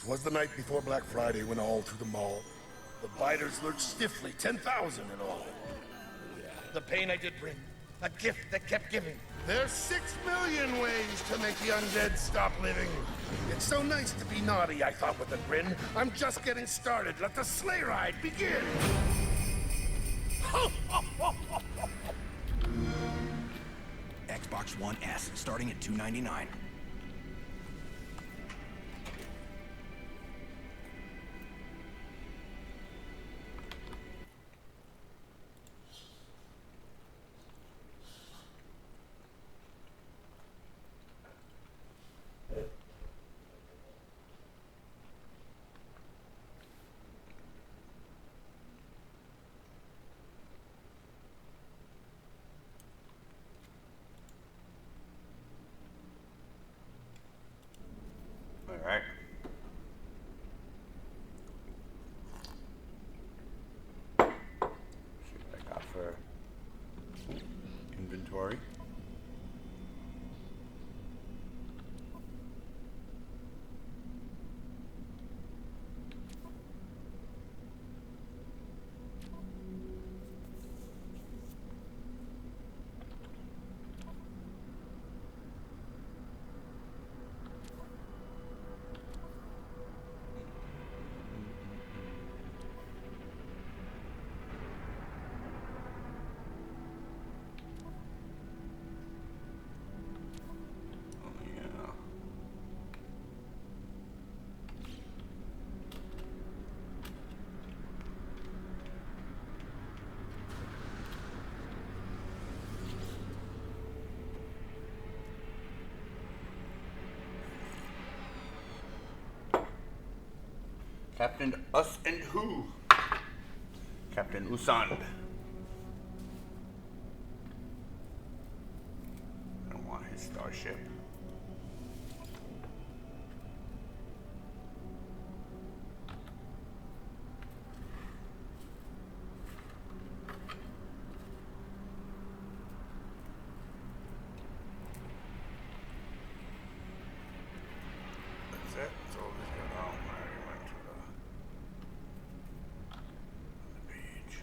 'Twas the night before Black Friday when all through the mall the biters lurched stiffly, 10,000 in all. The pain I did bring, a gift that kept giving. There's 6,000,000 ways to make the undead stop living. It's so nice to be naughty, I thought with a grin. I'm just getting started. Let the sleigh ride begin. Xbox One S, starting at $299. Alright. See what I got for inventory. Captain Us and Who? Captain Usand. I don't want his starship. That's it. That's all this got. Oh, I already went to the page.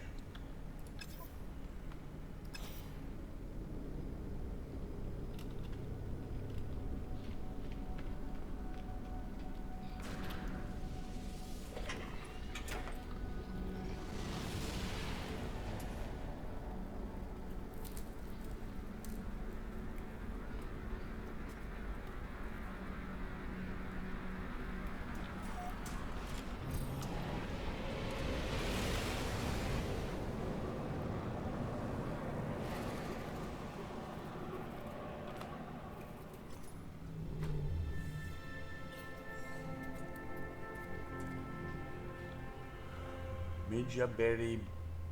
Midjaberry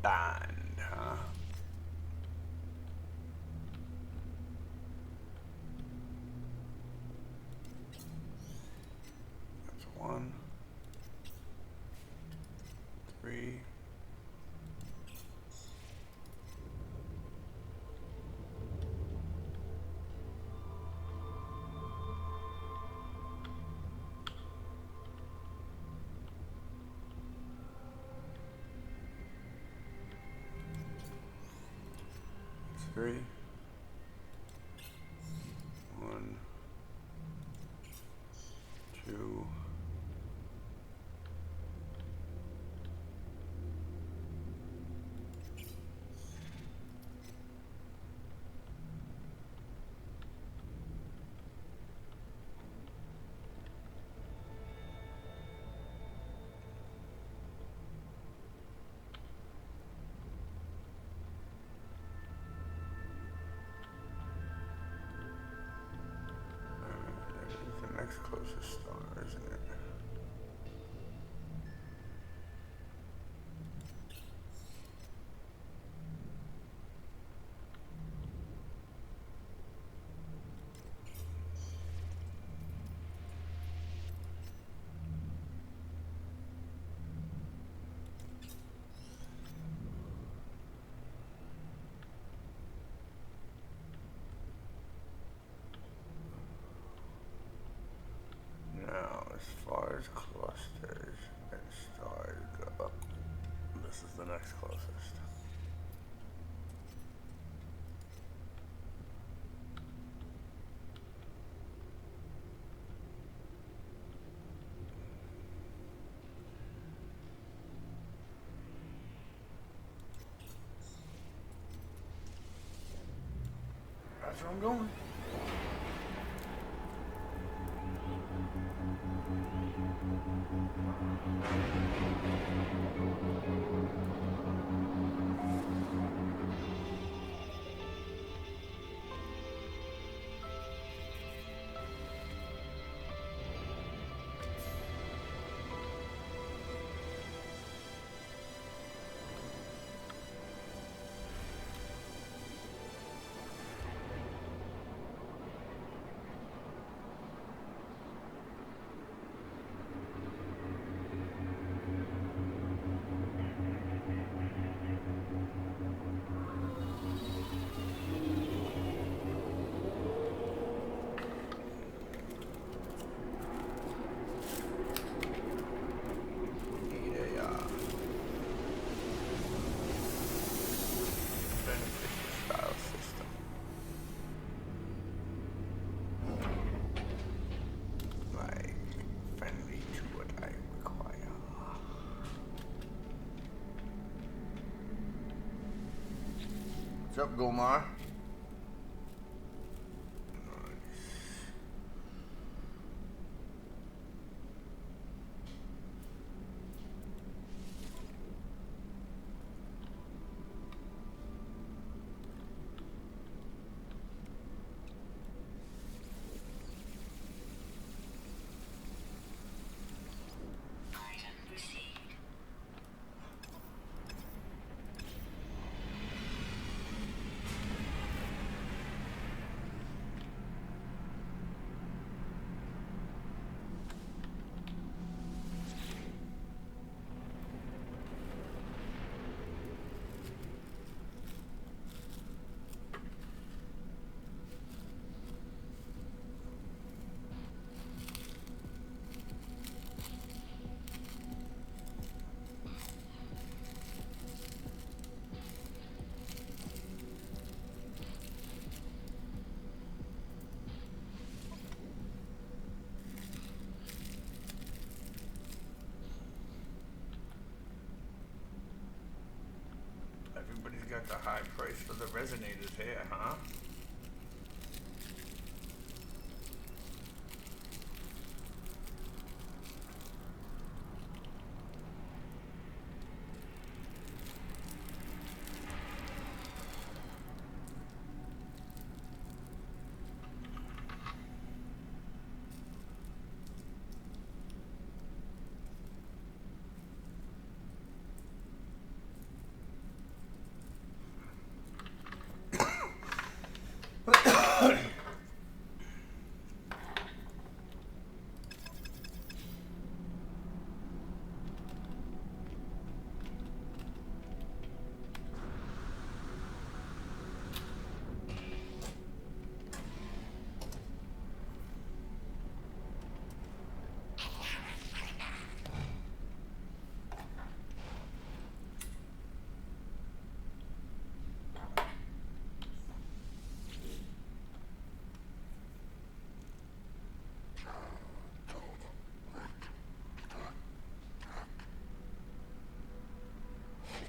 Band, huh? That's 1, 3. That's 3. 1, 2. That is the next closest star, isn't it? Now, as far as close. clusters and stars go up. This is the next closest. That's where I'm going. What's up, Gomar? Everybody's got the high price for the resonators here, huh?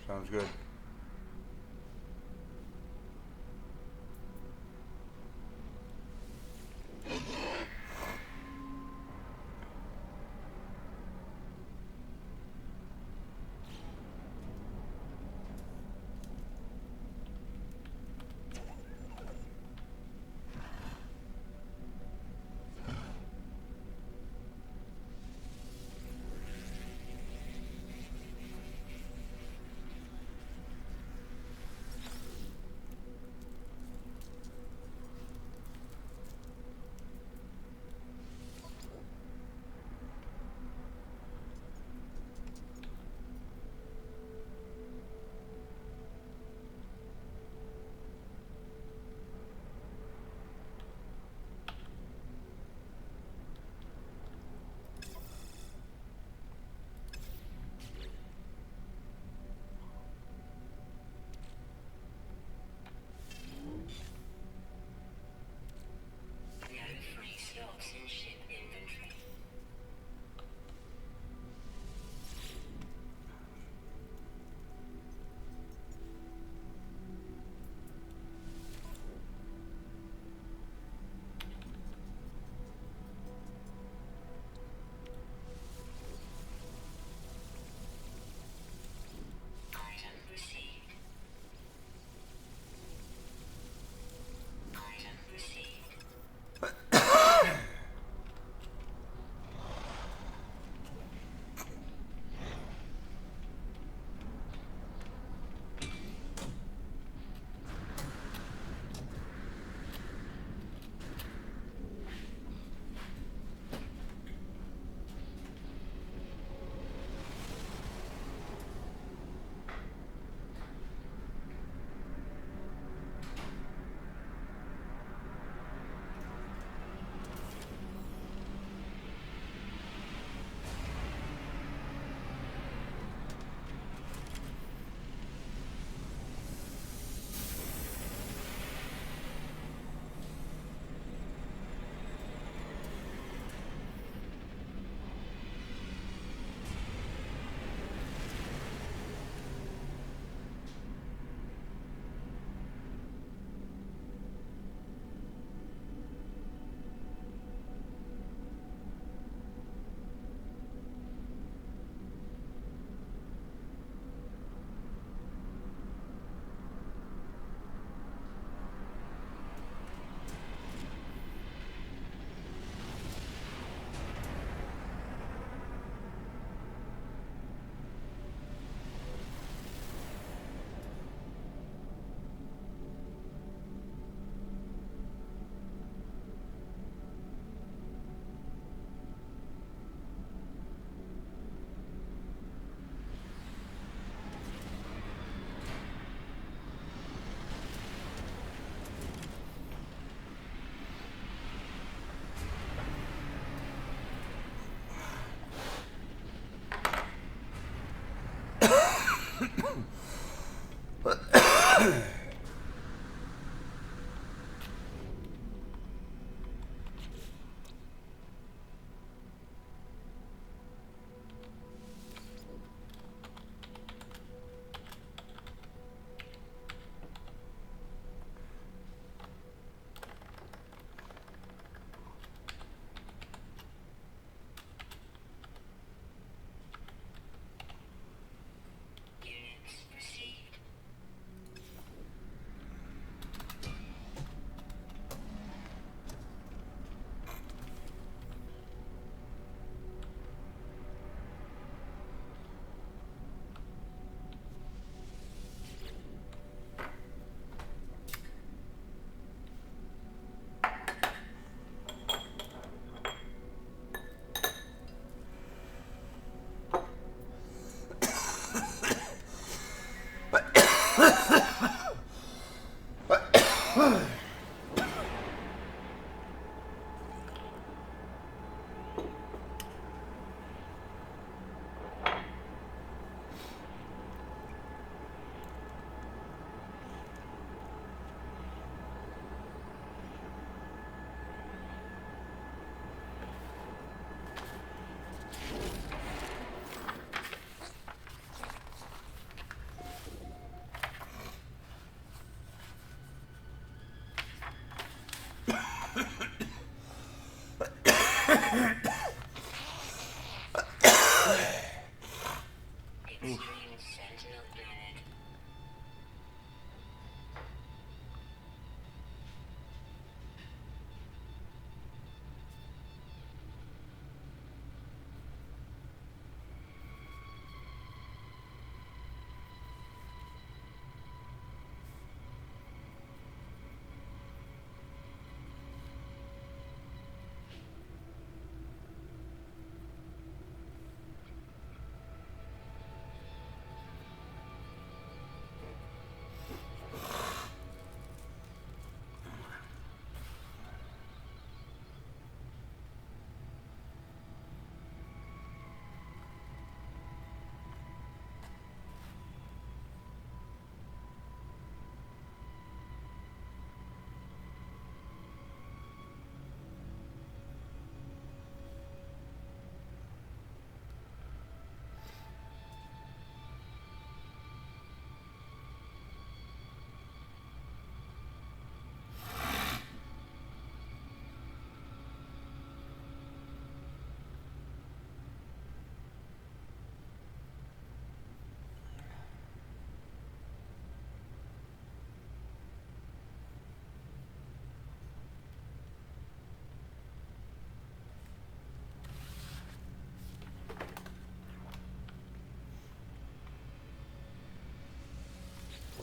Sounds good.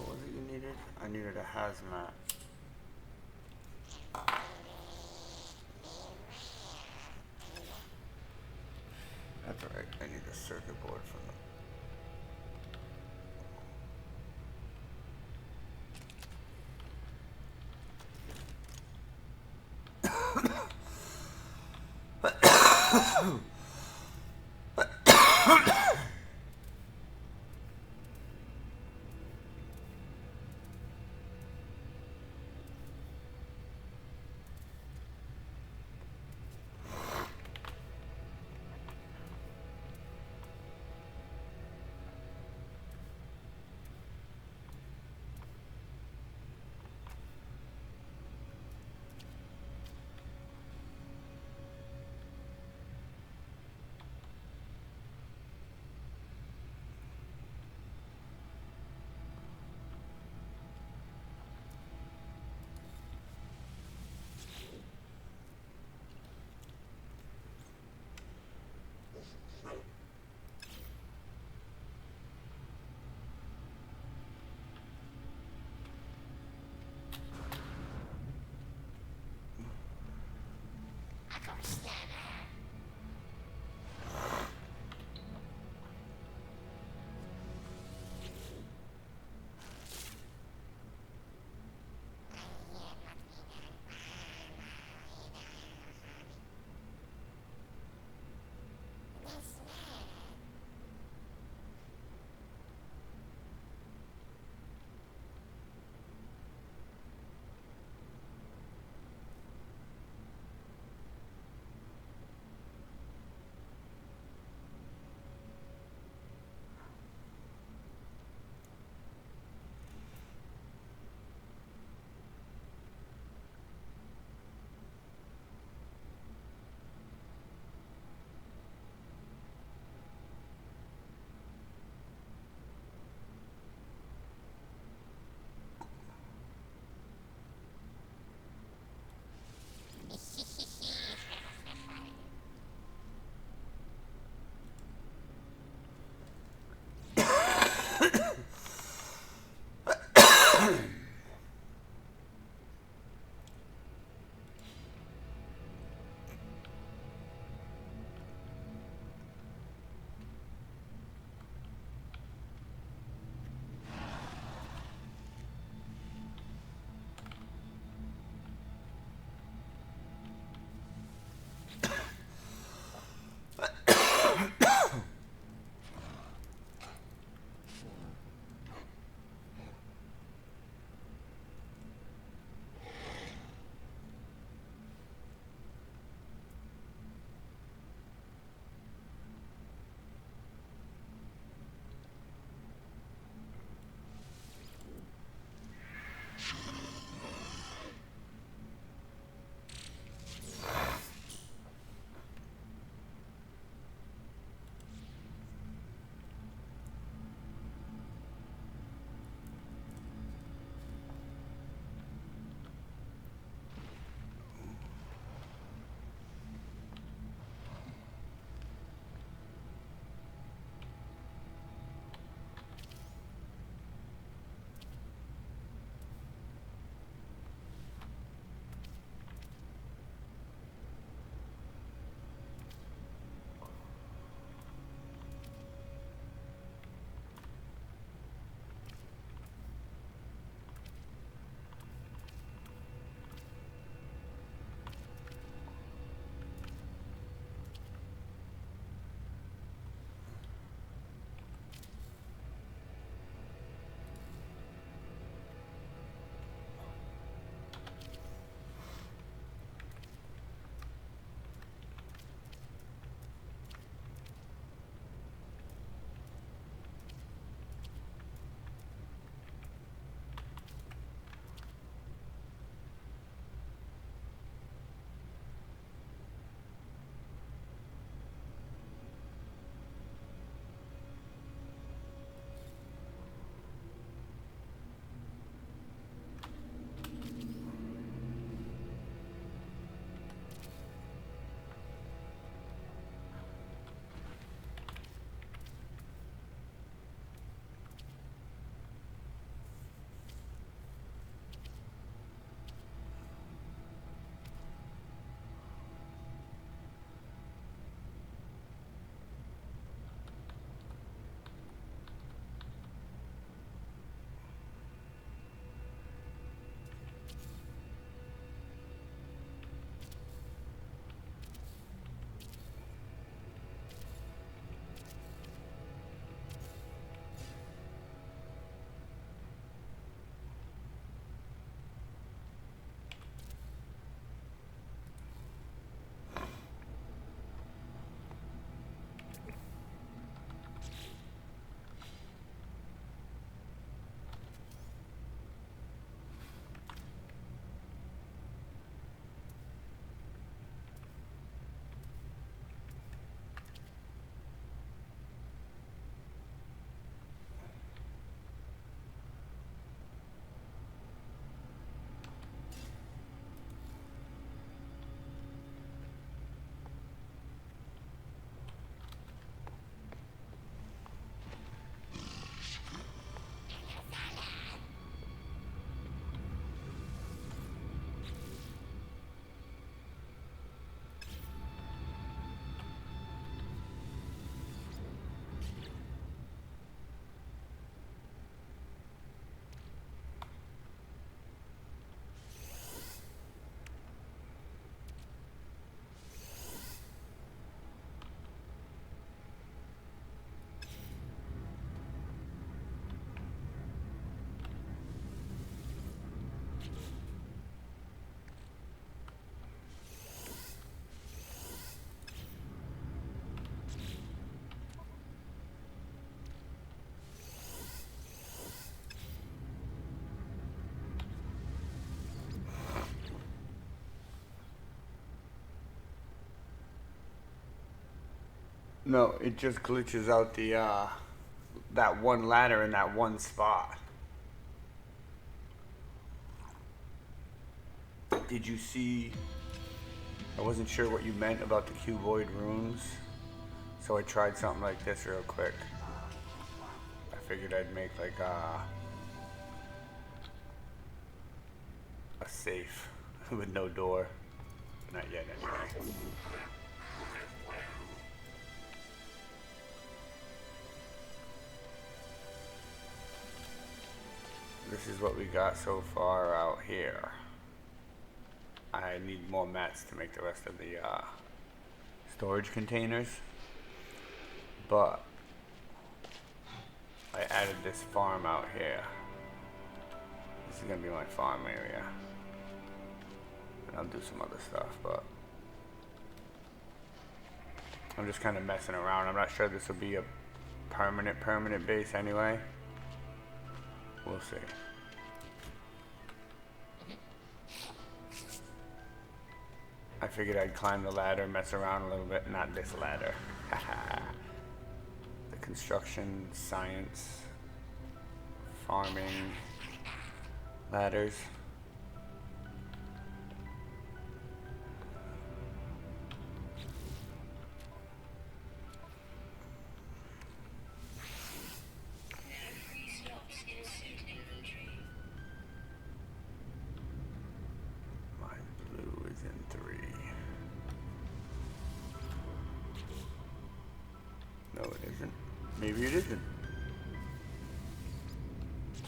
What was it you needed? I needed a hazmat. That's right. I need a circuit board from them. No, it just glitches out the that one ladder in that one spot. Did you see? I wasn't sure what you meant about the cuboid runes, so I tried something like this real quick. I figured I'd make like a safe with no door. Not yet, anyway. This is what we got so far out here. I need more mats to make the rest of the storage containers, but I added this farm out here. This is gonna be my farm area, and I'll do some other stuff, but I'm just kind of messing around. I'm not sure this will be a permanent base anyway. We'll see. I figured I'd climb the ladder, mess around a little bit. Not this ladder. The construction, science, farming ladders. No, it isn't. Maybe it isn't.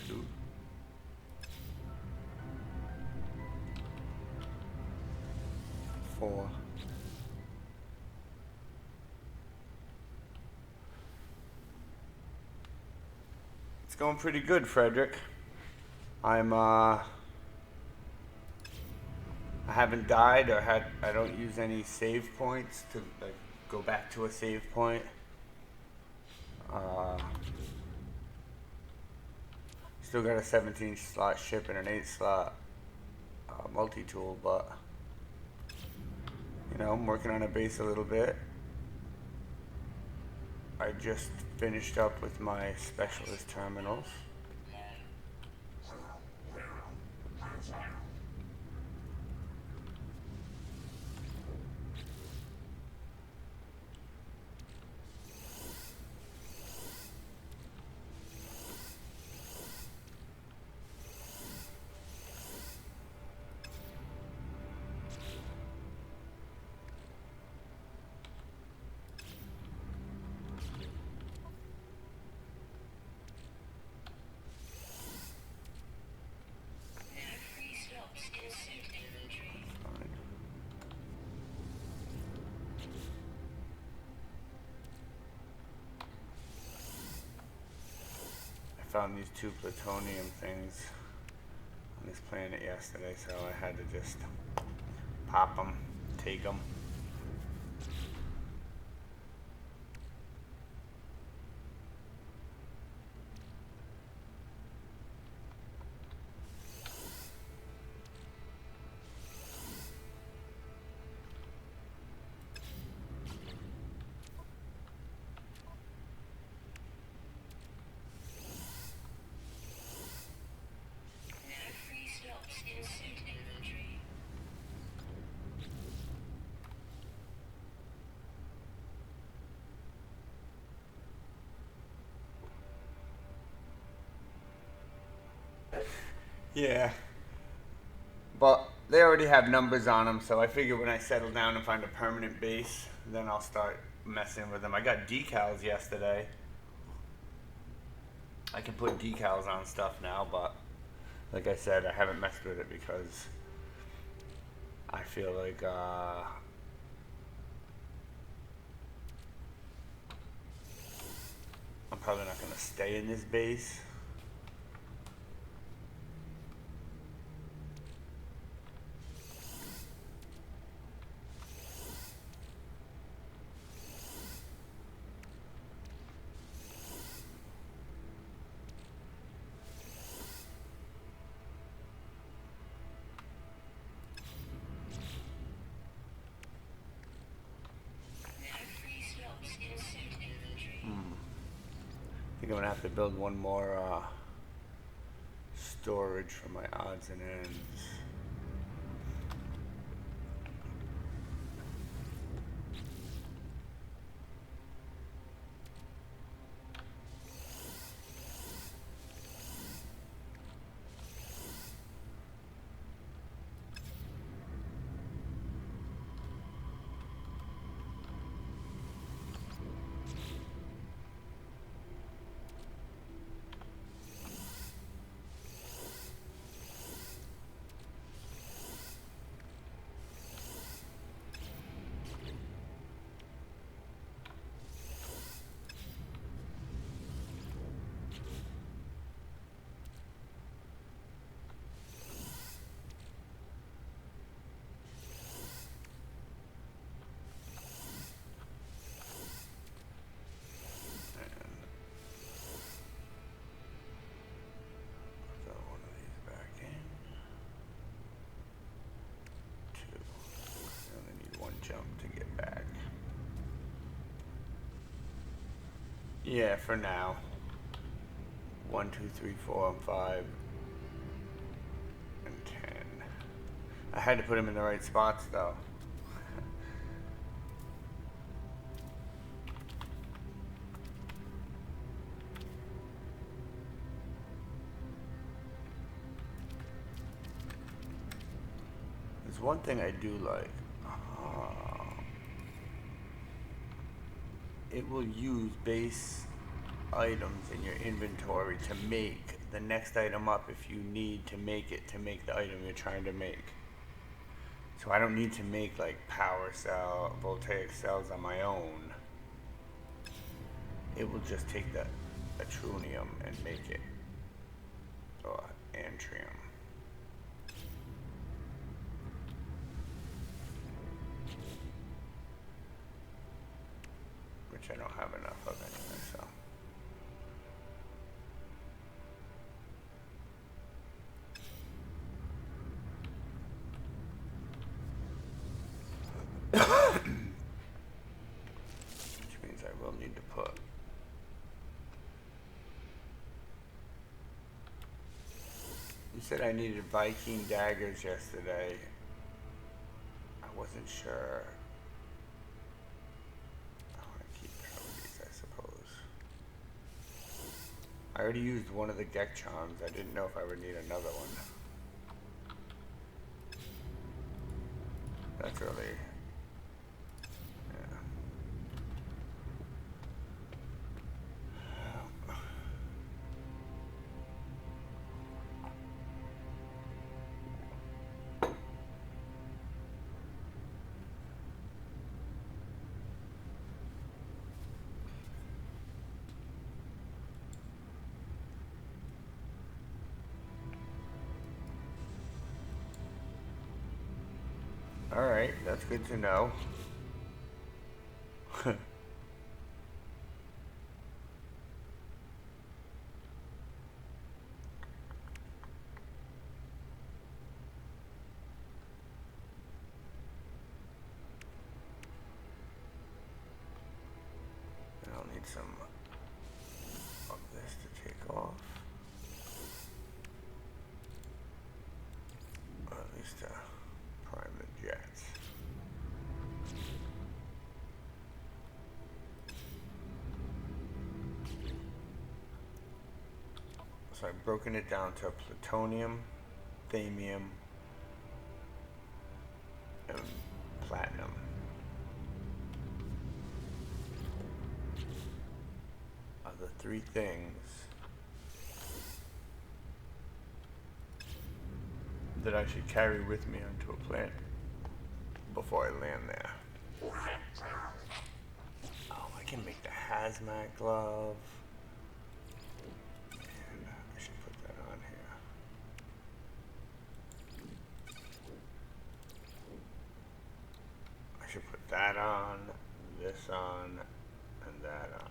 2. 4. It's going pretty good, Frederick. I haven't died or I don't use any save points to like go back to a save point. Still got a 17 slot ship and an 8 slot multi-tool, but you know, I'm working on a base a little bit. I just finished up with my specialist terminals. Found these 2 plutonium things on this planet yesterday, so I had to just pop them, take them. Yeah, but they already have numbers on them, so I figure when I settle down and find a permanent base, then I'll start messing with them. I got decals yesterday. I can put decals on stuff now, but like I said, I haven't messed with it because I feel like I'm probably not going to stay in this base. think I'm gonna have to build one more storage for my odds and ends. Jump to get back. Yeah, for now. 1, 2, 3, 4, and 5, and 10. I had to put them in the right spots though. There's one thing I do like. It will use base items in your inventory to make the next item up if you need to make it to make the item you're trying to make. So I don't need to make like power cell, voltaic cells on my own. It will just take the atrunium and make it, or antrium. Which I don't have enough of anyway, so. Which means I will need to put. You said I needed Viking daggers yesterday. I wasn't sure. I already used one of the Gek charms. I didn't know if I would need another one. That's really... Alright, that's good to know. I'll need some of this to take off. Or at least prime the jets. So I've broken it down to plutonium, thamium, and platinum. Are the three things that I should carry with me onto a planet before I land there. Oh, I can make the hazmat glove. And I should put that on here. I should put that on, this on, and that on.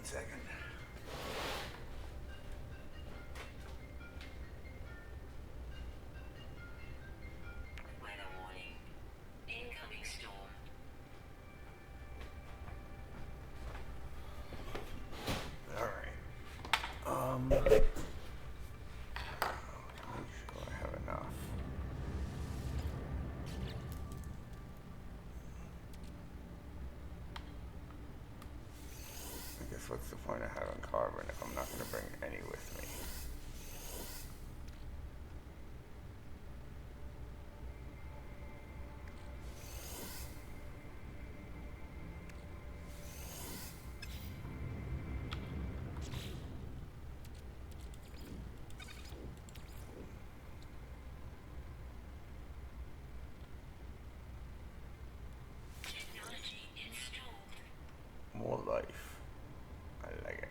second. Weather warning. Incoming storm. Alright. Make sure I have enough. I guess what's the point of having carbon if I'm not going to bring any with me? Technology installed. More life. I like it.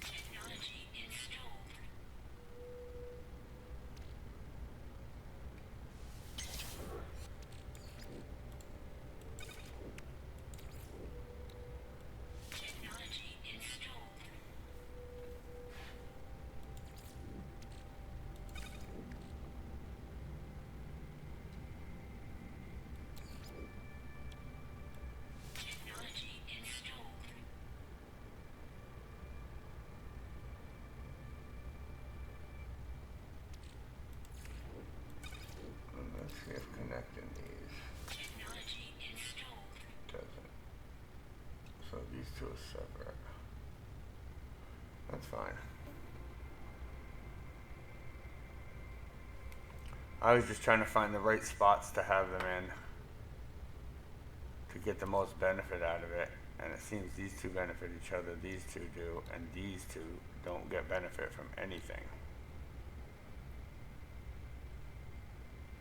Technology installed. Technology installed. Technology installed. Let's see if connecting these Technology installed. doesn't. So these two are separate. That's fine. I was just trying to find the right spots to have them in to get the most benefit out of it. And it seems these two benefit each other, these two do, and these two don't get benefit from anything.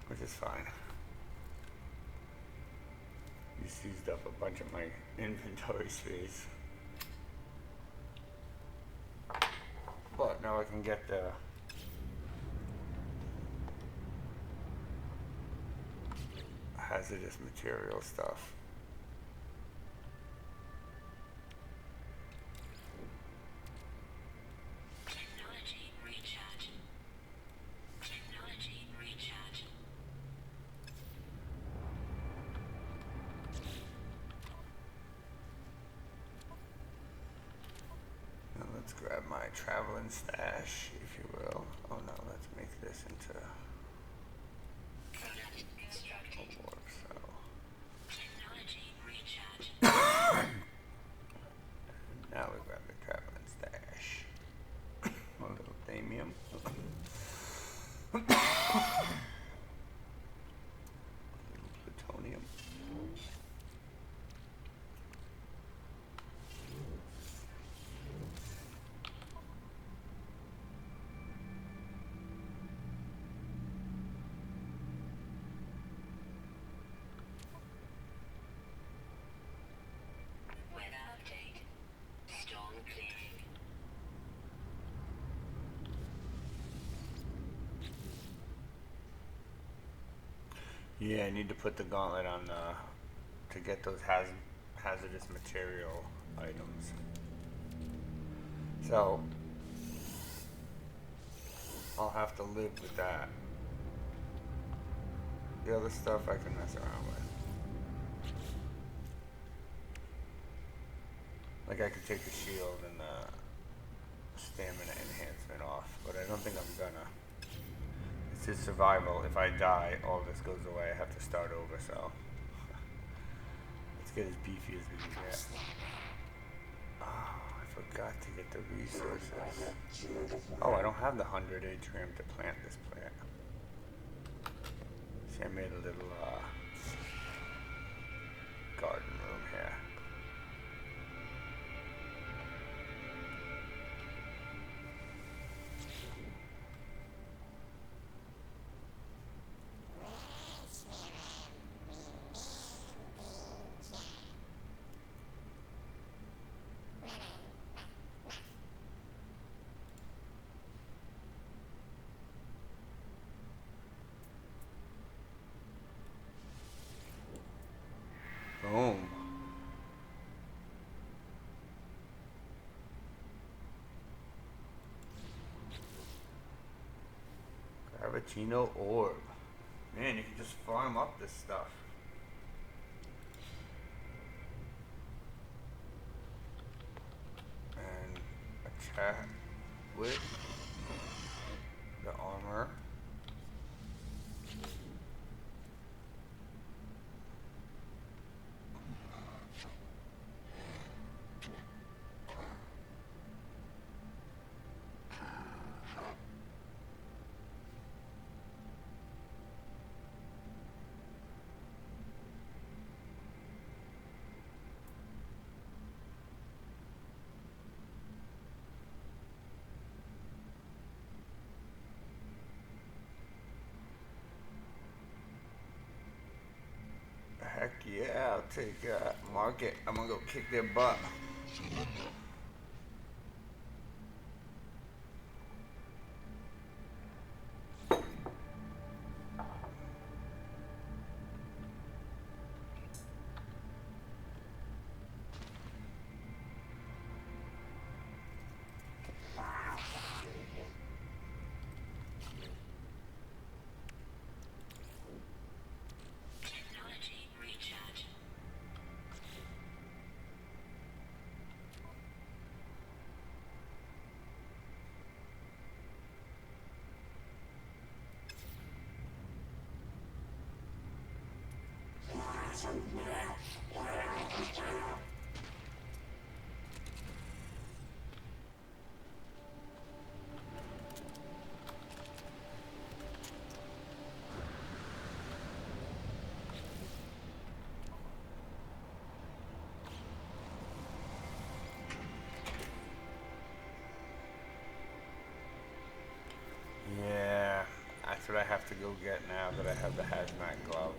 Which is fine. You seized up a bunch of my inventory space. But now I can get the hazardous material stuff. Technology recharge. Technology recharge. Now let's grab my traveling stash, if you will. Oh no, let's make this into Product constructed. a warp cell. Technology recharge. Now we grab the traveling stash. A little thamium. A little plutonium. Weather update. Storm clearing. Yeah, I need to put the gauntlet on to get those hazardous material items. So I'll have to live with that. The other stuff I can mess around with. Like I could take the shield and the stamina enhancement off, but I don't think I'm gonna. It's just survival. If I die, all this goes away. I have to start over, so let's get as beefy as we can get. Oh, I forgot to get the resources. Oh, I don't have the 100 atrium to plant this plant. See, I made a little garden room here. Gravitino orb. Man, you can just farm up this stuff. And a chat with the armor. Heck yeah, I'll take Market. I'm gonna go kick their butt. Technology recharge. Yeah, that's what I have to go get now that I have the hazmat glove.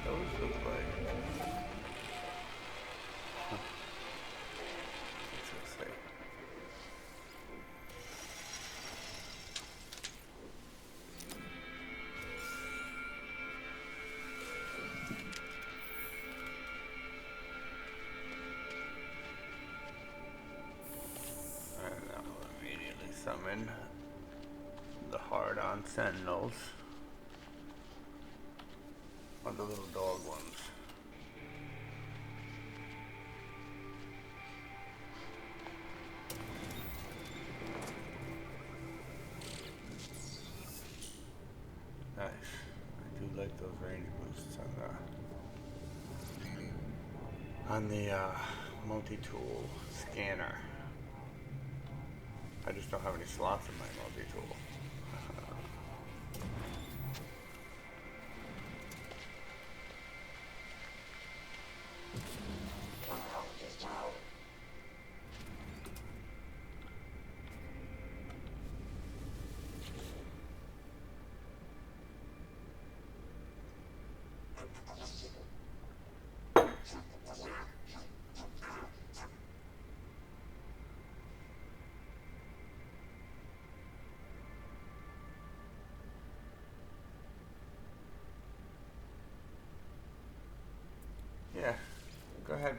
Those look like. Let's see. And that will immediately summon the hard-on sentinels. Or the little dog ones. Nice. I do like those range boosts on the multi-tool scanner. I just don't have any slots in my multi-tool.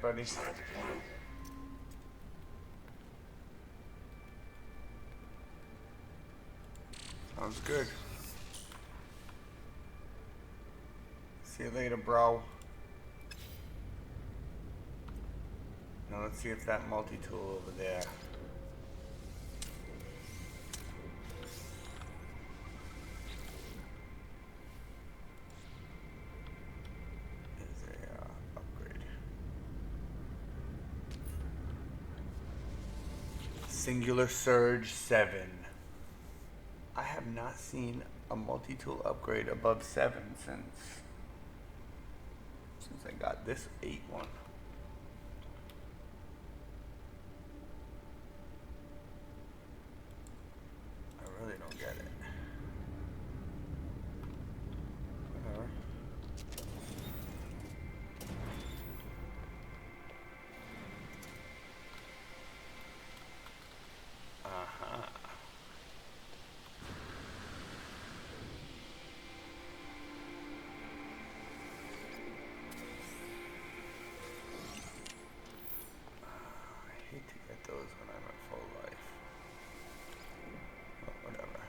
ahead, buddy. Sounds good. See you later, bro. Now let's see if that multi-tool over there. Is a upgrade. Singular Surge 7. I have not seen a multi-tool upgrade above 7 since I got this 8 one. I really don't get it. Whatever. Uh-huh. I hate to get those when I'm at full life. But whatever.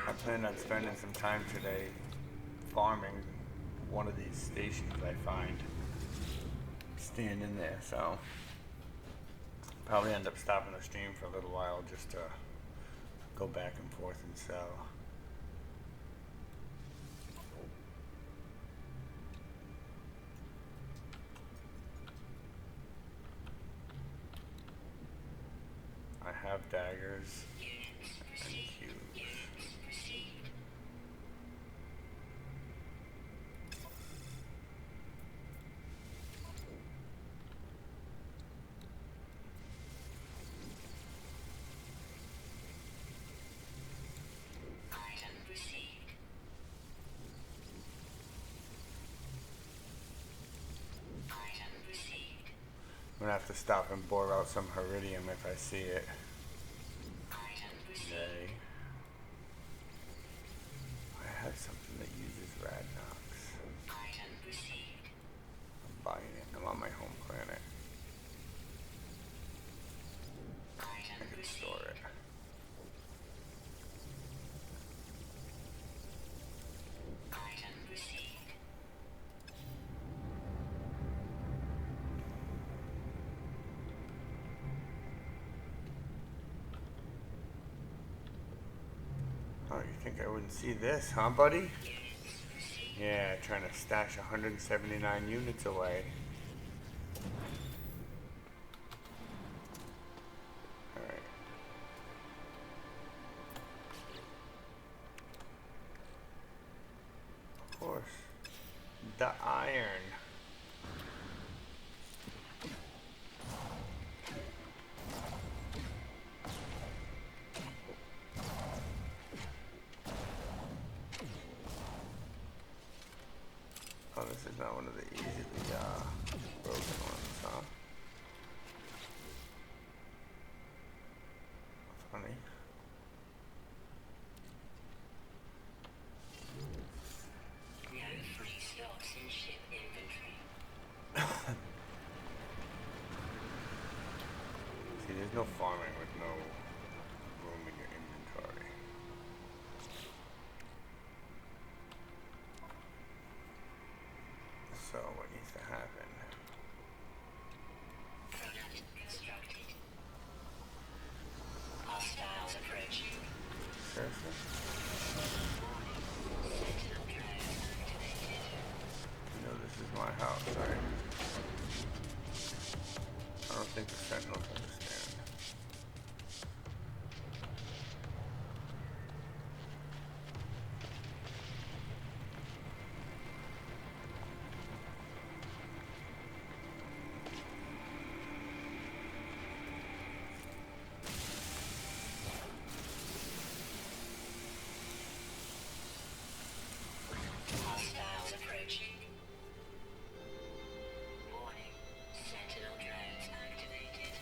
I plan on spending some time today farming one of these stations I find standing there, so probably end up stopping the stream for a little while just to go back and forth and sell. I have daggers and cubes. Item received. Item received. I'm gonna have to stop and bore out some Heridium if I see it. Item received. Yay. I have something that uses Radnox. Item received. I'm buying it. I'm on my home planet. I Item can received. store it. Item received. Oh, you think I wouldn't see this, huh, buddy? Yeah, trying to stash 179 units away. Alright. Of course. The iron. Oh, this is not one of the easily broken ones, huh? Funny. No free slots in ship inventory. See, there's no farming with no room in your inventory. So, what needs to happen? Product constructed. Hostiles approaching. Seriously? Sentinel drone activated. You know this is my house, right? I don't think the Sentinels understand. Hostiles approaching. Warning. Sentinel drones activated.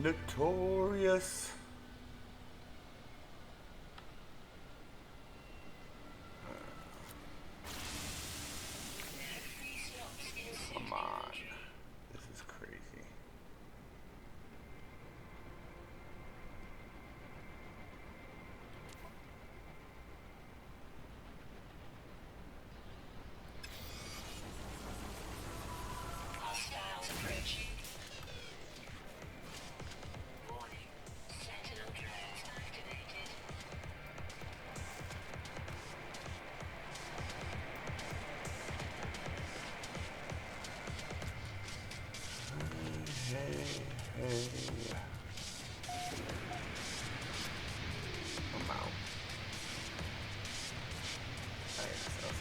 Notorious. Come on. This is crazy. Hostiles approaching. Warning. Sentinel drones activated. Hey. I'm out. I gotta sell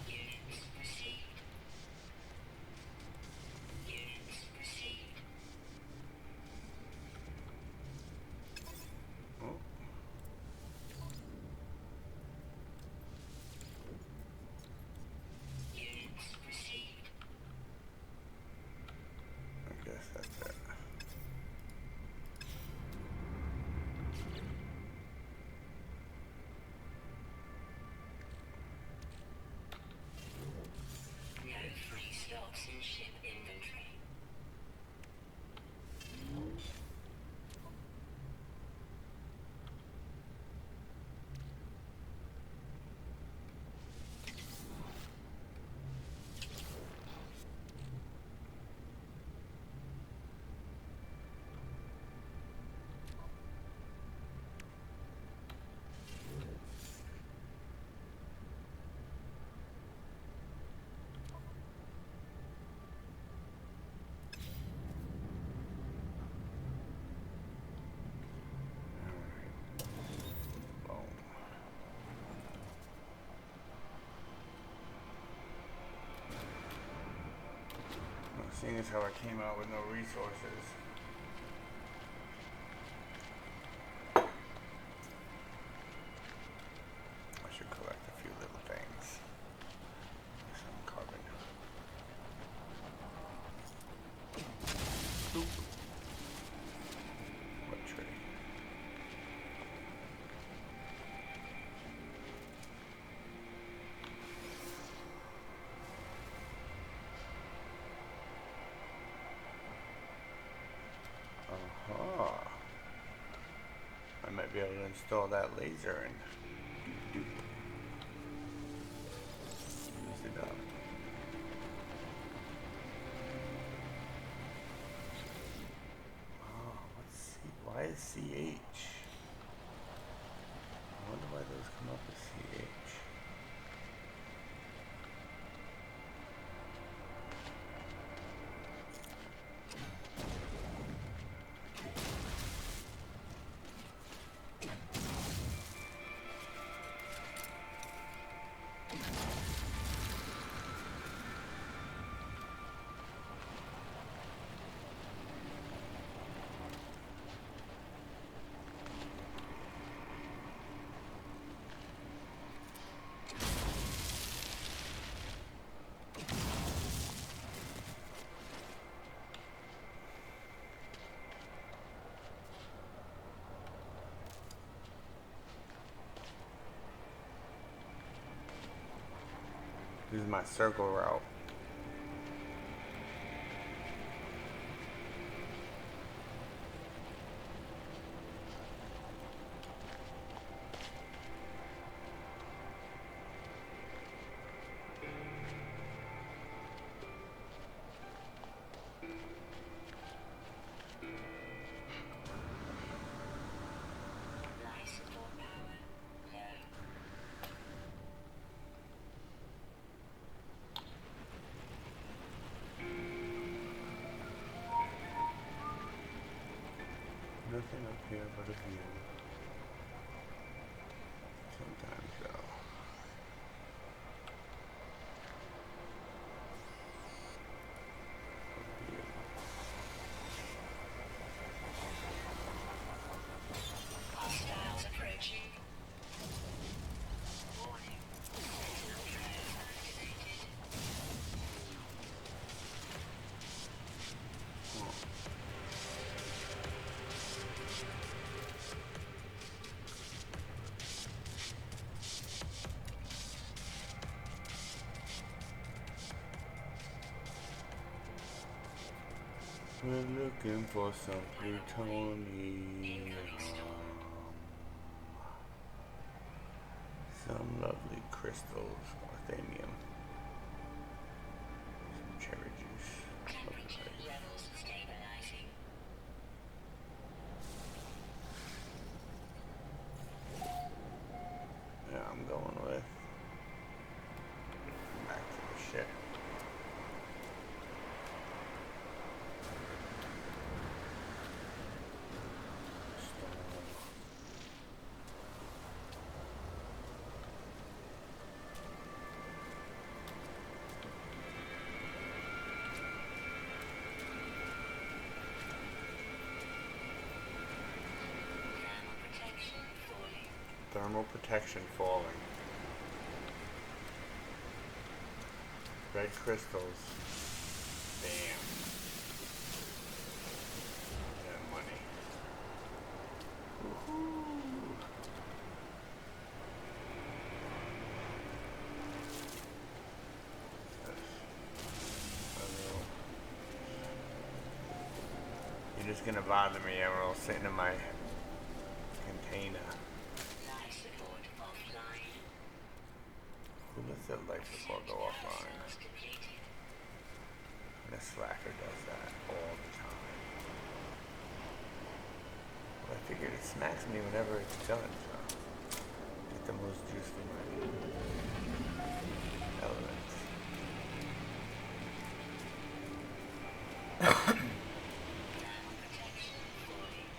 Units received. Units received. Oh. Units received. I guess that's it. No free slots in ship inventory. Boom. Well, seeing as how I came out with no resources. I should collect a few little things. Some carbon. Oop. What tree? Aha. I might be able to install that laser and use it up. Oh, let's see. Why is CH? I wonder why those come up as CH. This is my circle route. Life support power low. Nothing up here but a view. Sometimes though. A view. We're looking for some plutonium. Some lovely crystals, orthanium. Some cherry juice. Temperature levels stabilizing. Yeah, I'm going with back to the ship. Thermal protection Thermal protection falling. falling. Red crystals. Damn. And money. Woohoo. You're just gonna bother me, Emerald, sitting in my container. Life support offline. Who lets their life support go offline? Cells depleted. And a slacker does that all the time. Well, I figured it smacks me whenever it's done, so get the most juice from my elements. Thermal protection falling.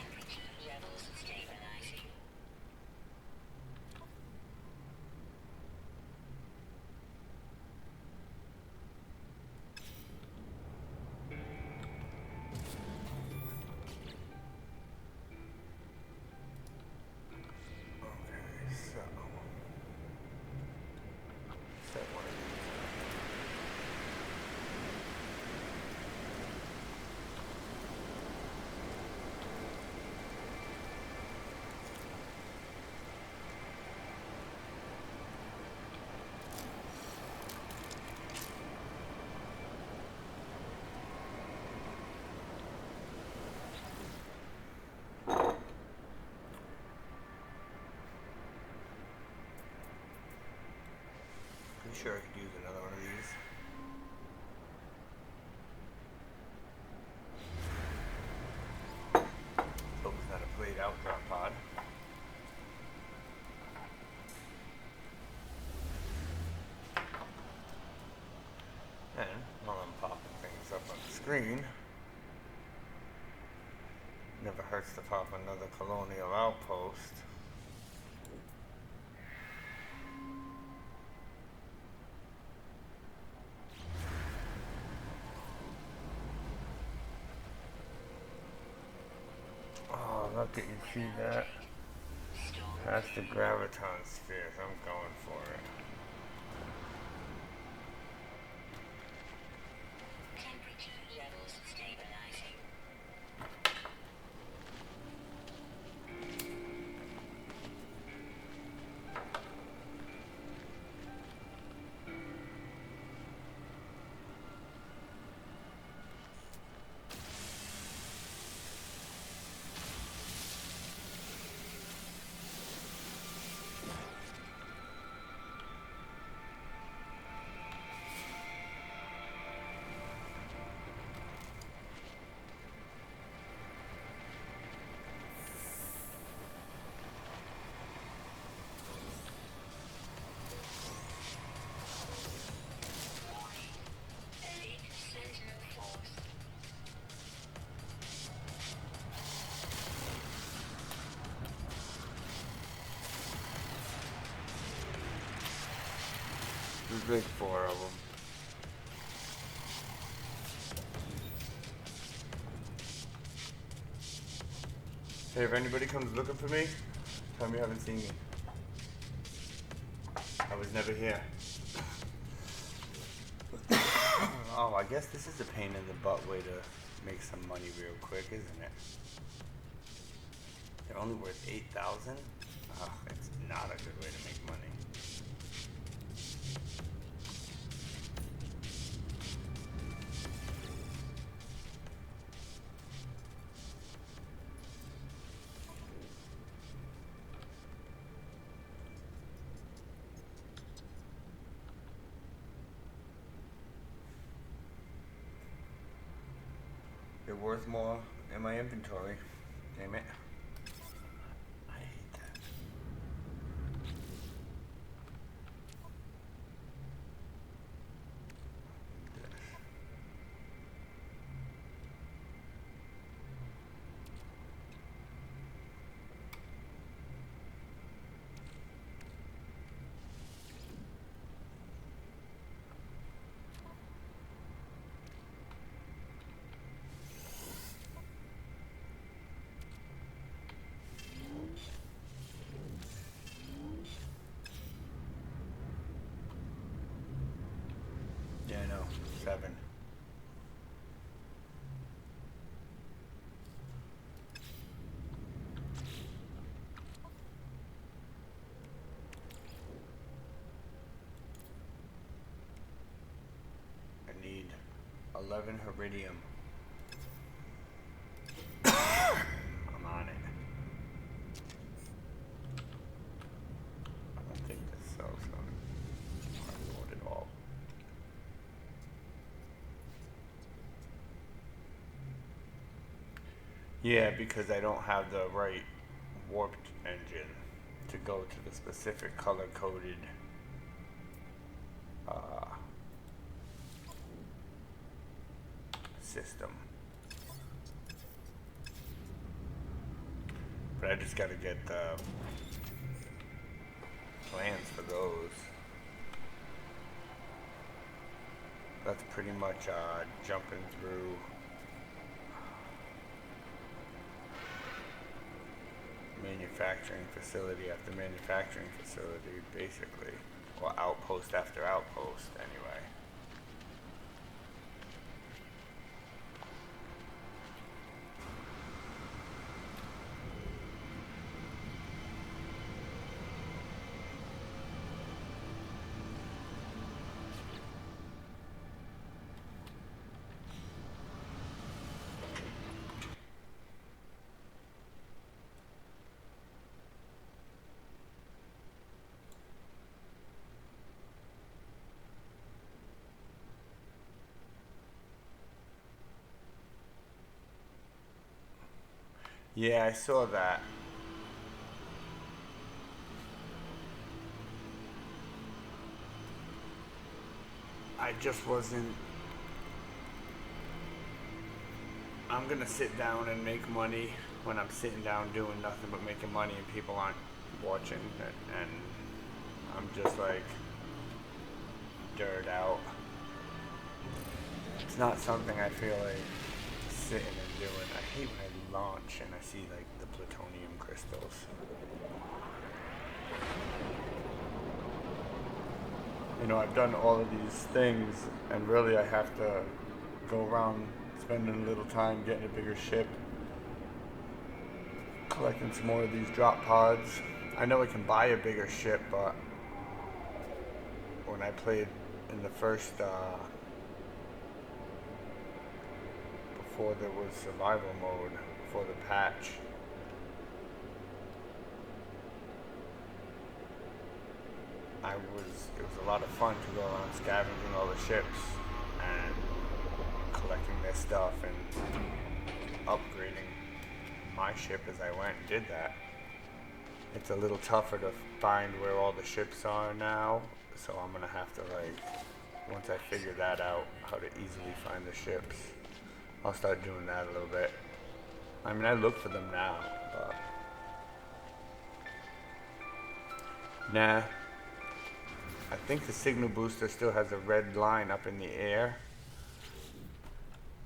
Temperature levels stabilizing. Okay, so set one of these. Pretty sure I could use another one of these. Hope it's not a played out drop pod. And while I'm popping things up on the screen, never hurts to pop another colonial outpost. Oh, look at you see that? That's the graviton sphere. I'm going for it. Temperature levels stabilizing. Elite Sentinel Force. There's big four of them. Hey, if anybody comes looking for me, tell me you haven't seen me. I was never here. Oh, I guess this is a pain in the butt way to make some money real quick, isn't it? They're only worth 8,000? Oh, it's not a good way to make money. they're worth more in my inventory. Damn it. I hate that. Yeah, I know. 7. I need 11 Heridium. I'm on it. I don't think this sells on hardboard at all. Yeah, because I don't have the right warped engine to go to the specific color-coded system. But I just gotta get the plans for those. That's pretty much jumping through manufacturing facility after manufacturing facility, basically. Or outpost after outpost, anyway. Yeah, I saw that. I just wasn't. I'm gonna sit down and make money when I'm sitting down doing nothing but making money and people aren't watching, and I'm just like dirt out. It's not something I feel like sitting and doing. I hate when I launch and I see like the plutonium crystals. You know, I've done all of these things and really I have to go around spending a little time getting a bigger ship, collecting some more of these drop pods. I know I can buy a bigger ship, but when I played in the first before there was survival mode, before the patch, it was a lot of fun to go around scavenging all the ships and collecting their stuff and upgrading my ship as I went and did that. It's a little tougher to find where all the ships are now, so I'm gonna have to, like, once I figure that out, how to easily find the ships, I'll start doing that a little bit. I mean, I look for them now, but nah. I think the signal booster still has a red line up in the air,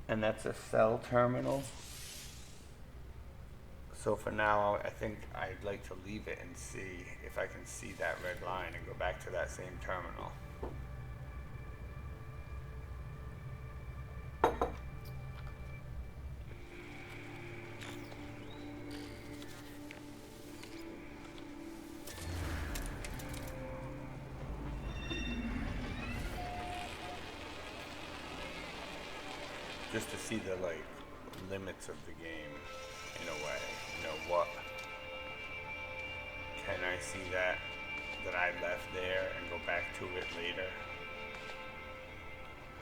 and that's a cell terminal. So for now, I think I'd like to leave it and see if I can see that red line and go back to that same terminal. Just to see the, like, limits of the game in a way. You know, what can I see that I left there and go back to it later?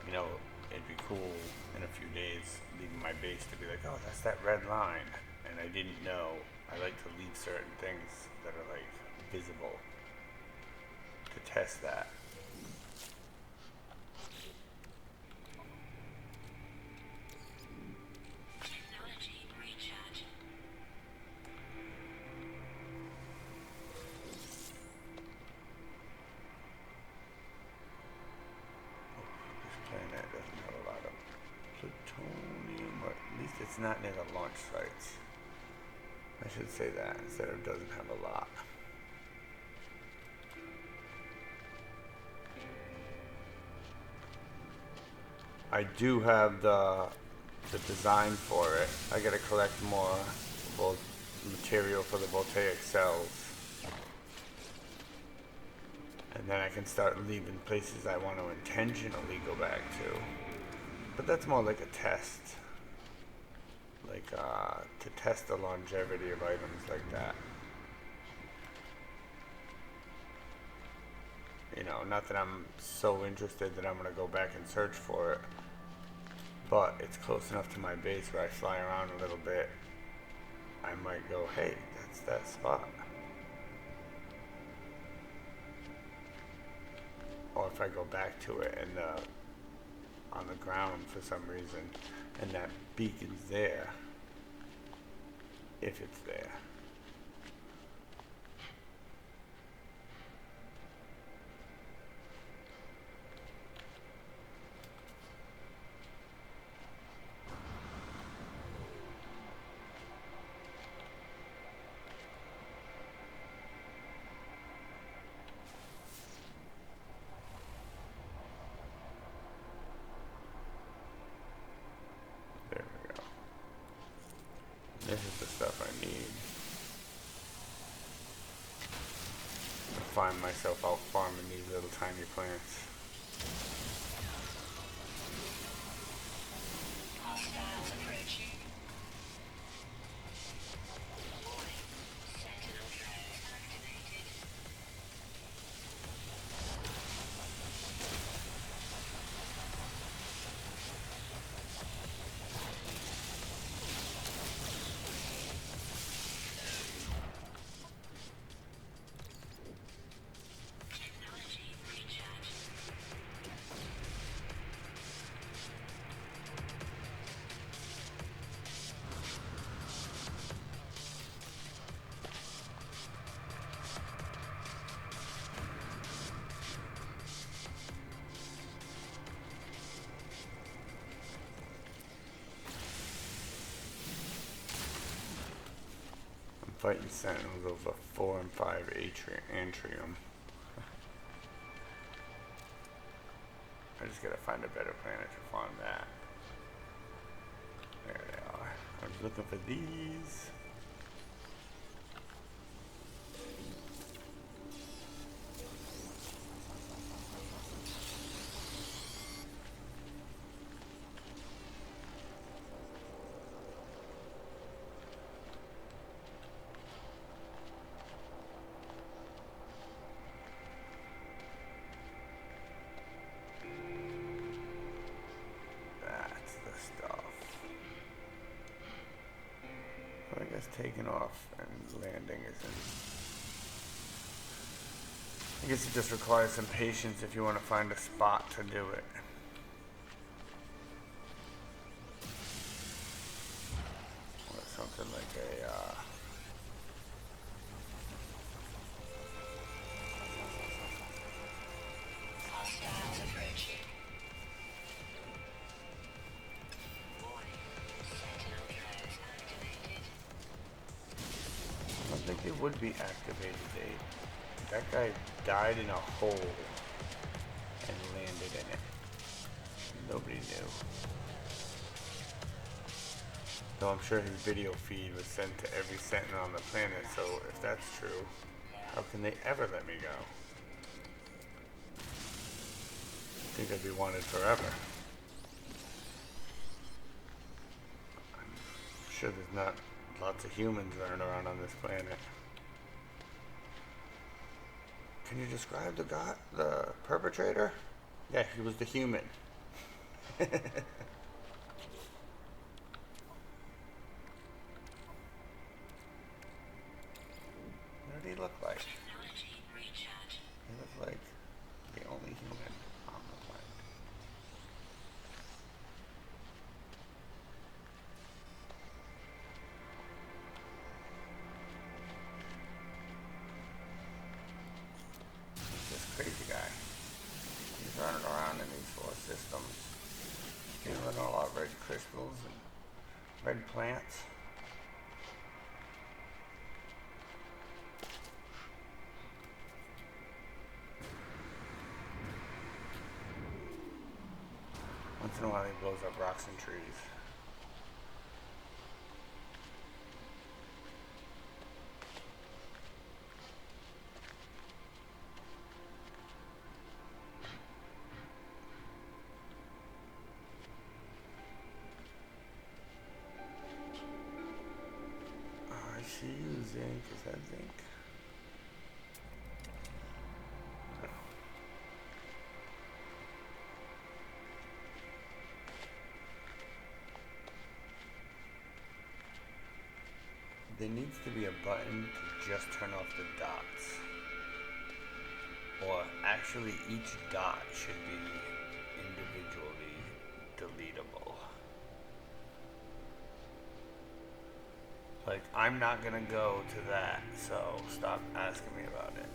You know, it'd be cool in a few days leaving my base to be like, oh, that's that red line. And I didn't know. I like to leave certain things that are like visible to test that. Technology recharge. This planet doesn't have a lot of plutonium, or at least it's not near the launch sites. I should say that instead of doesn't have a lot. I do have the design for it. I gotta collect more material for the voltaic cells. And then I can start leaving places I want to intentionally go back to. But that's more like a test. Like, to test the longevity of items like that. You know, not that I'm so interested that I'm gonna go back and search for it. But it's close enough to my base where I fly around a little bit. I might go, hey, that's that spot. Or if I go back to it and on the ground for some reason, and that beacon's there, if it's there. There we go. This is the stuff I need. I find myself out farming these little tiny plants. Hostiles approaching. Warning. Sentinel drones activated. Technology recharge. I'm fighting sentinels over 4 and 5 Antrium. I just gotta find a better planet to farm that. There they are. I was looking for these. That's the stuff. Well, I guess taking off and landing isn't. I guess it just requires some patience if you want to find a spot to do it. Or something like a, Hostiles approaching. Warning. Sentinel drones activated. I don't think they would be activated, Dave. That guy died in a hole and landed in it. Nobody knew. Though I'm sure his video feed was sent to every sentinel on the planet, so if that's true, how can they ever let me go? I think I'd be wanted forever. I'm sure there's not lots of humans running around on this planet. Can you describe the perpetrator? Yeah, he was the human. What did he look like? Technology recharge. He looked like the only human on the planet. This crazy guy. He's running around in these four systems, stealing all our red crystals and red plants. Once in a while he blows up rocks and trees. I see you, Zinc. Is that Zinc? There needs to be a button to just turn off the dots. Or actually each dot should be individually deletable. Like, I'm not gonna go to that, so stop asking me about it.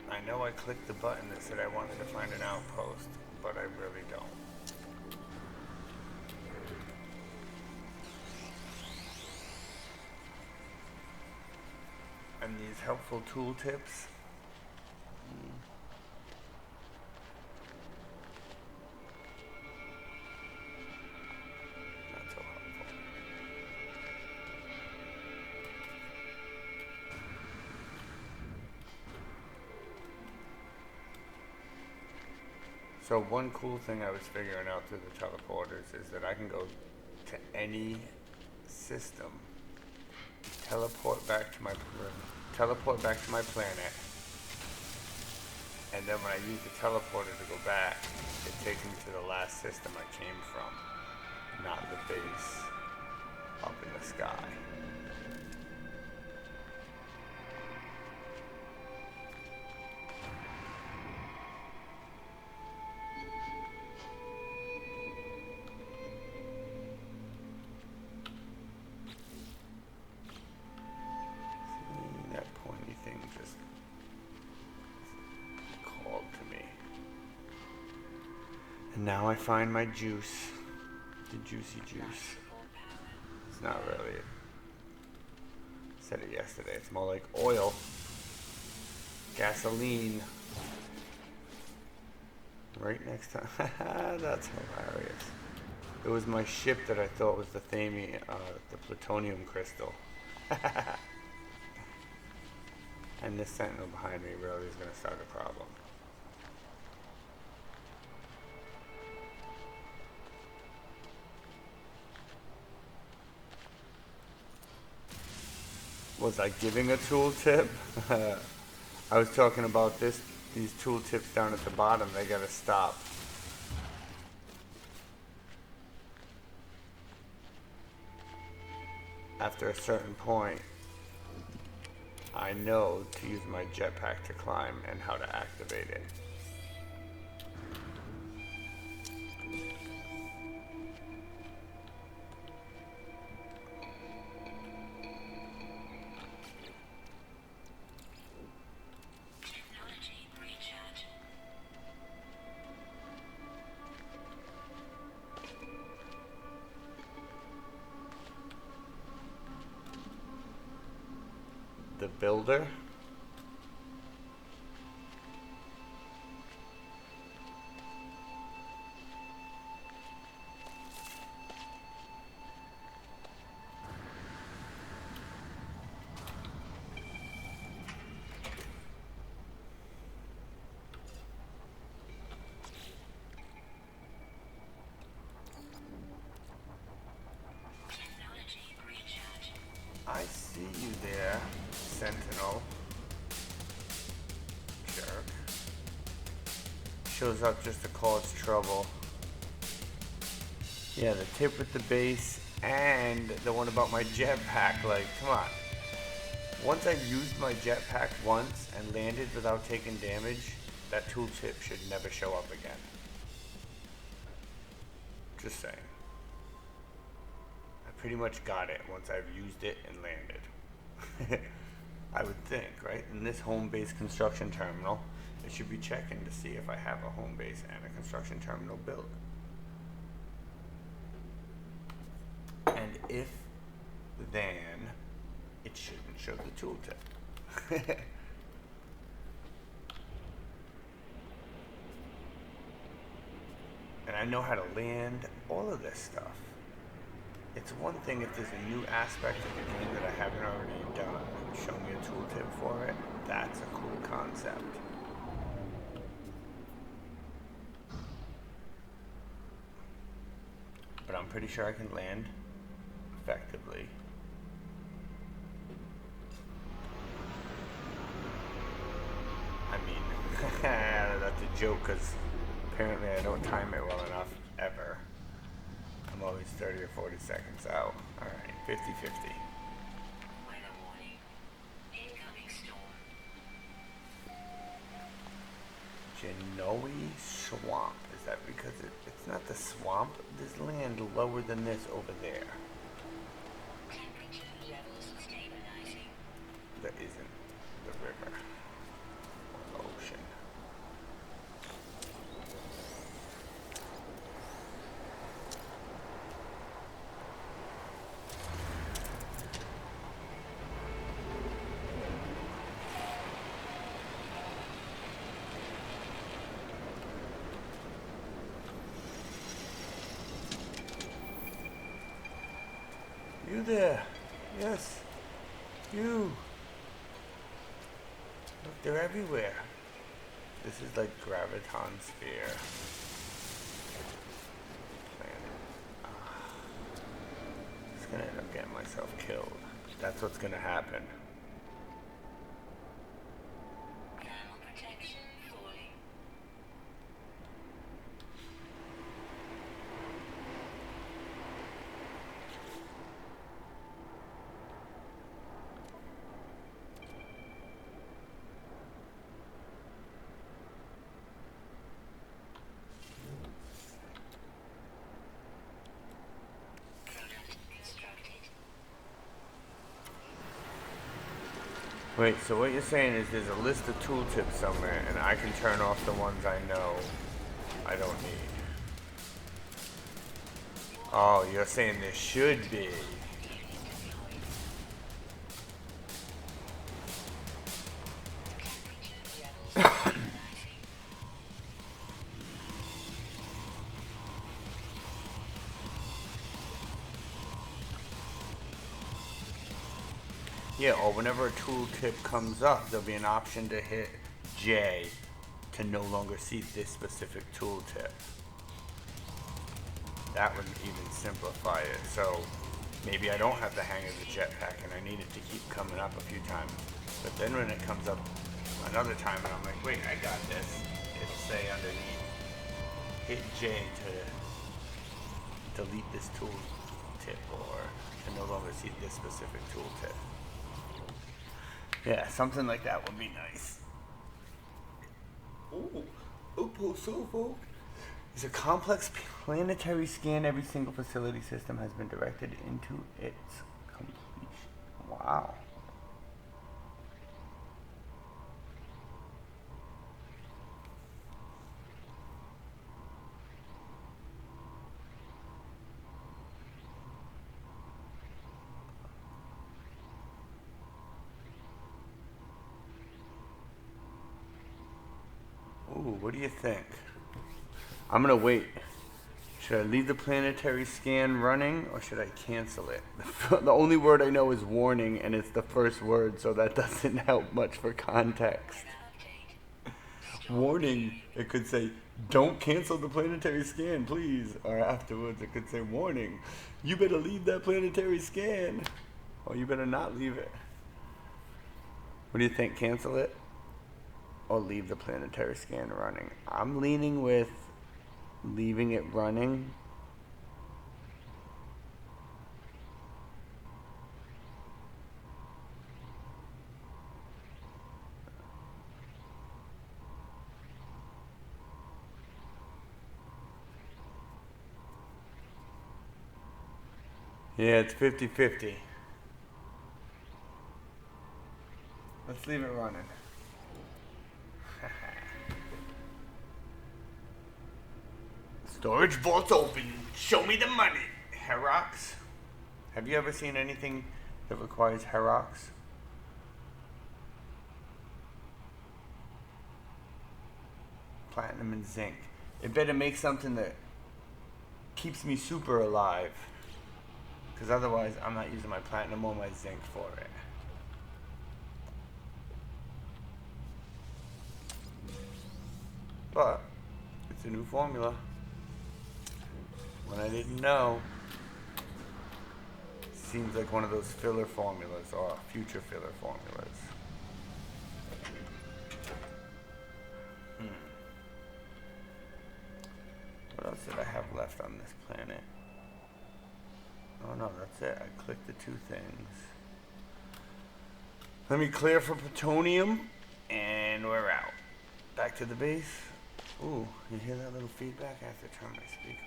I know I clicked the button that said I wanted to find an outpost, but I really don't. And these helpful tooltips. Not so helpful. So one cool thing I was figuring out through the teleporters is that I can go to any system, teleport back to my planet, and then when I use the teleporter to go back, it takes me to the last system I came from, not the base up in the sky. Now I find my juice, the juicy juice. It's not really, I said it yesterday, it's more like oil, gasoline, right next to, that's hilarious. It was my ship that I thought was the Thami, the plutonium crystal. And this sentinel behind me really is going to start a problem. Was I giving a tooltip? I was talking about these tooltips down at the bottom. They gotta stop. After a certain point, I know to use my jetpack to climb and how to activate it. The builder. I see you there, Sentinel. Jerk. Shows up just to cause trouble. Yeah, the tip with the base and the one about my jetpack. Like, come on. Once I've used my jetpack once and landed without taking damage, that tooltip should never show up again. Just saying. I pretty much got it once I've used it and landed. I would think, right? In this home base construction terminal, it should be checking to see if I have a home base and a construction terminal built. And if then, it shouldn't show the tooltip. And I know how to land all of this stuff. It's one thing if there's a new aspect of the game that I haven't already done. Show me a tooltip for it. That's a cool concept. But I'm pretty sure I can land effectively. I mean, that's a joke because apparently I don't time it well enough, ever. I'm always 30 or 40 seconds out. Alright, 50-50. Weather warning. Incoming storm. Genoa Swamp. Is that because it's not the swamp? There's land lower than this over there. Temperature levels stabilizing. That isn't the river or the ocean. You there? Yes. You. Look, they're everywhere. This is like Graviton Sphere. Planet. I'm just gonna end up getting myself killed. That's what's gonna happen. Thermal protection falling. Product constructed. Wait, so what you're saying is there's a list of tooltips somewhere and I can turn off the ones I know I don't need. Oh, you're saying there should be. Yeah, or whenever a tooltip comes up, there'll be an option to hit J to no longer see this specific tooltip. That would even simplify it. So maybe I don't have the hang of the jetpack and I need it to keep coming up a few times. But then when it comes up another time and I'm like, wait, I got this, it'll say underneath, hit J to delete this tooltip or to no longer see this specific tooltip. Yeah, something like that would be nice. Ooh, Upo is a complex planetary scan. Every single facility system has been directed into its completion. Wow. Ooh, what do you think? I'm gonna wait. Should I leave the planetary scan running or should I cancel it? The only word I know is warning and it's the first word, so that doesn't help much for context. Warning, it could say, don't cancel the planetary scan, please. Or afterwards it could say, warning, you better leave that planetary scan. Or you better not leave it. What do you think, cancel it? Or leave the planetary scan running? I'm leaning with leaving it running Yeah, it's 50-50. Let's leave it running. Storage vault's open. Show me the money. Herox? Have you ever seen anything that requires Herox? Platinum and zinc. It better make something that keeps me super alive. Because otherwise, I'm not using my platinum or my zinc for it. But, it's a new formula. When I didn't know, seems like one of those filler formulas or future filler formulas. What else did I have left on this planet? Oh no, that's it. I clicked the two things. Let me clear for plutonium, and we're out. Back to the base. Ooh, you hear that little feedback? I have to turn my speaker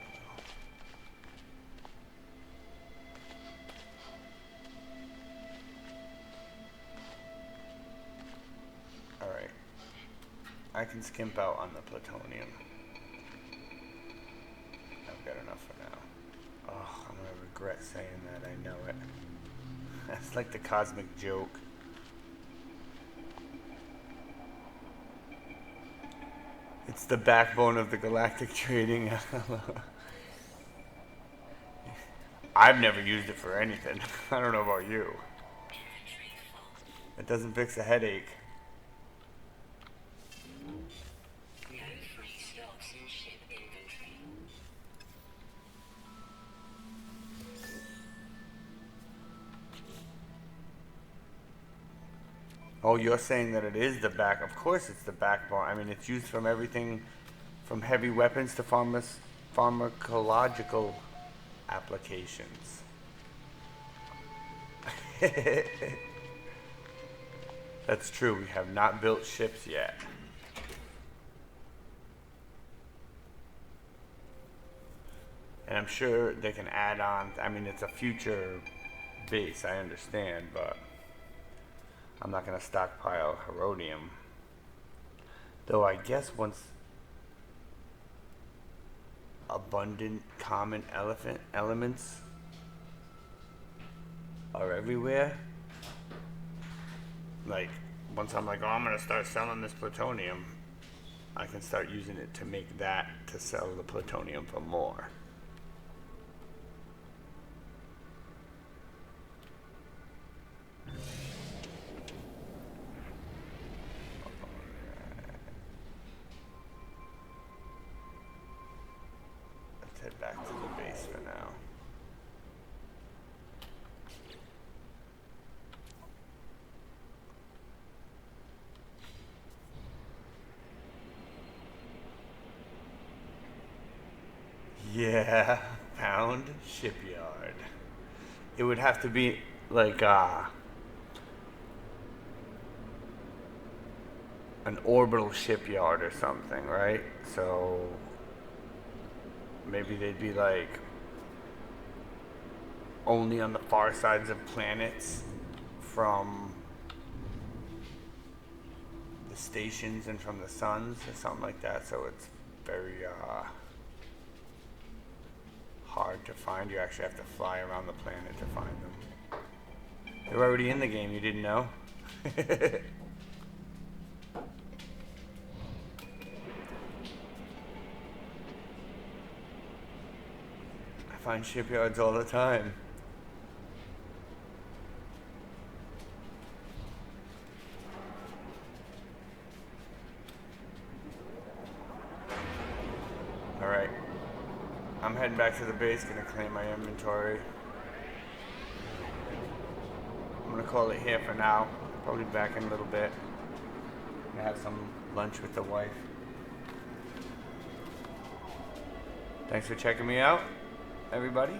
a little. Alright. I can skimp out on the plutonium. I've got enough for now. Oh, I'm gonna regret saying that, I know it. That's like the cosmic joke. It's the backbone of the galactic trading. I've never used it for anything. I don't know about you. It doesn't fix a headache. No free stocks in ship inventory. Oh, you're saying that it is the back. Of course it's the backbone. I mean, it's used from everything from heavy weapons to pharmacological applications. That's true. We have not built ships yet. And I'm sure they can add on. I mean, it's a future base, I understand, but I'm not going to stockpile herodium. Though I guess once abundant common elements are everywhere, like once I'm like, oh, I'm going to start selling this plutonium, I can start using it to make that, to sell the plutonium for more. Let's head back to the base for now. Yeah, found shipyard. It would have to be like an orbital shipyard or something, right? So maybe they'd be like only on the far sides of planets from the stations and from the suns or something like that. So it's very hard to find. You actually have to fly around the planet to find them. They're already in the game, you didn't know? I find shipyards all the time. Alright. I'm heading back to the base, gonna claim my inventory. I'm gonna call it here for now. Probably back in a little bit. Gonna have some lunch with the wife. Thanks for checking me out, everybody.